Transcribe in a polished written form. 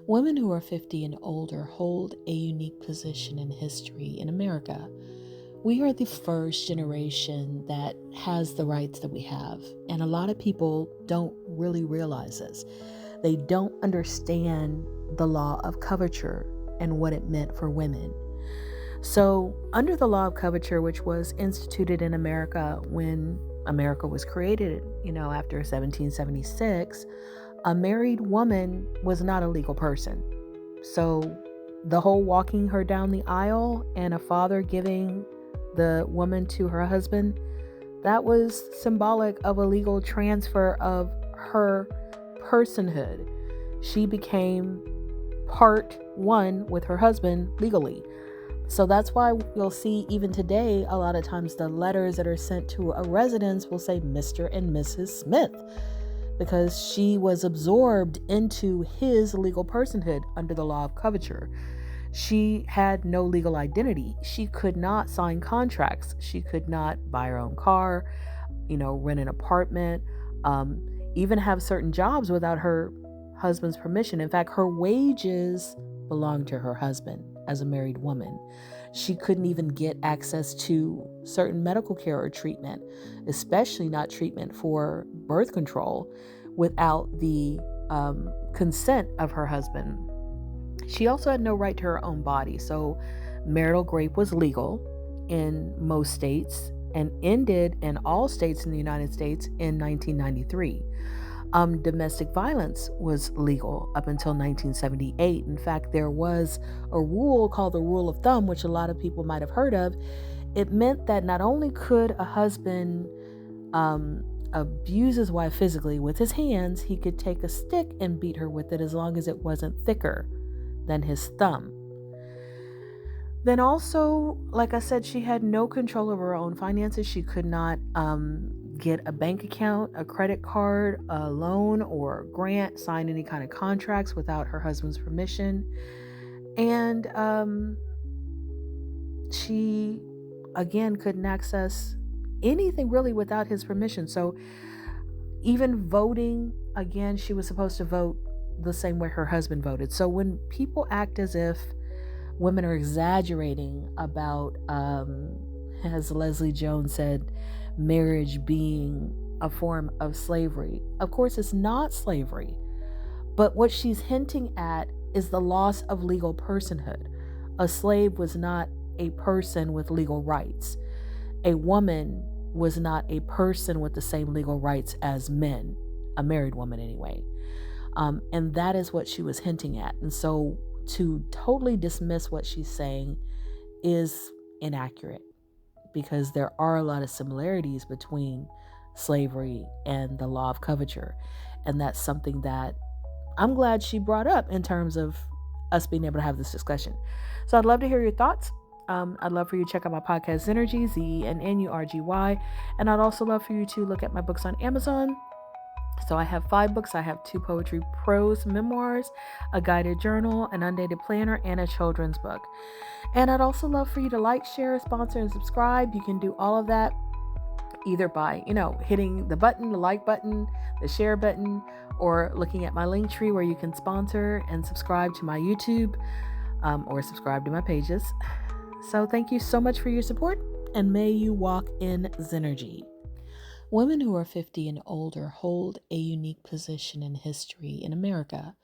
Women who are 50 and older hold a unique position in history in America. We are the first generation that has the rights that we have, and a lot of people don't really realize this. They don't understand the law of coverture and what it meant for women. So, under the law of coverture, which was instituted in America when America was created, after 1776, a married woman was not a legal person. So, the whole walking her down the aisle and a father giving the woman to her husband, that was symbolic of a legal transfer of her personhood. She became part one with her husband legally. So that's why you'll see even today, a lot of times the letters that are sent to a residence will say Mr. and Mrs. Smith, because she was absorbed into his legal personhood under the law of coverture. She had no legal identity. She could not sign contracts. She could not buy her own car, rent an apartment, even have certain jobs without her husband's permission. In fact, her wages belonged to her husband as a married woman. She couldn't even get access to certain medical care or treatment, especially not treatment for birth control, without the consent of her husband. She also had no right to her own body. So marital grape was legal in most states and ended in all states in the United States in 1993. Domestic violence was legal up until 1978. In fact, there was a rule called the rule of thumb, which a lot of people might have heard of. It meant that not only could a husband abuse his wife physically with his hands, he could take a stick and beat her with it as long as it wasn't thicker than his thumb. Then also, like I said, she had no control over her own finances. She could not get a bank account, a credit card, a loan, or a grant, sign any kind of contracts without her husband's permission. And she, again, couldn't access anything really without his permission. So even voting, again, she was supposed to vote the same way her husband voted. So when people act as if women are exaggerating about, as Leslie Jones said, marriage being a form of slavery. Of course, it's not slavery. But what she's hinting at is the loss of legal personhood. A slave was not a person with legal rights. A woman was not a person with the same legal rights as men, a married woman anyway. And that is what she was hinting at. And so to totally dismiss what she's saying is inaccurate, because there are a lot of similarities between slavery and the law of coverture. And that's something that I'm glad she brought up in terms of us being able to have this discussion. So I'd love to hear your thoughts. I'd love for you to check out my podcast, Zenergy, ZENNURGY. And I'd also love for you to look at my books on Amazon. So I have 5 books. I have 2 poetry prose memoirs, a guided journal, an undated planner, and a children's book. And I'd also love for you to like, share, sponsor, and subscribe. You can do all of that either by, hitting the button, the like button, the share button, or looking at my link tree where you can sponsor and subscribe to my YouTube, or subscribe to my pages. So thank you so much for your support, and may you walk in Zenergy. Women who are 50 and older hold a unique position in history in America.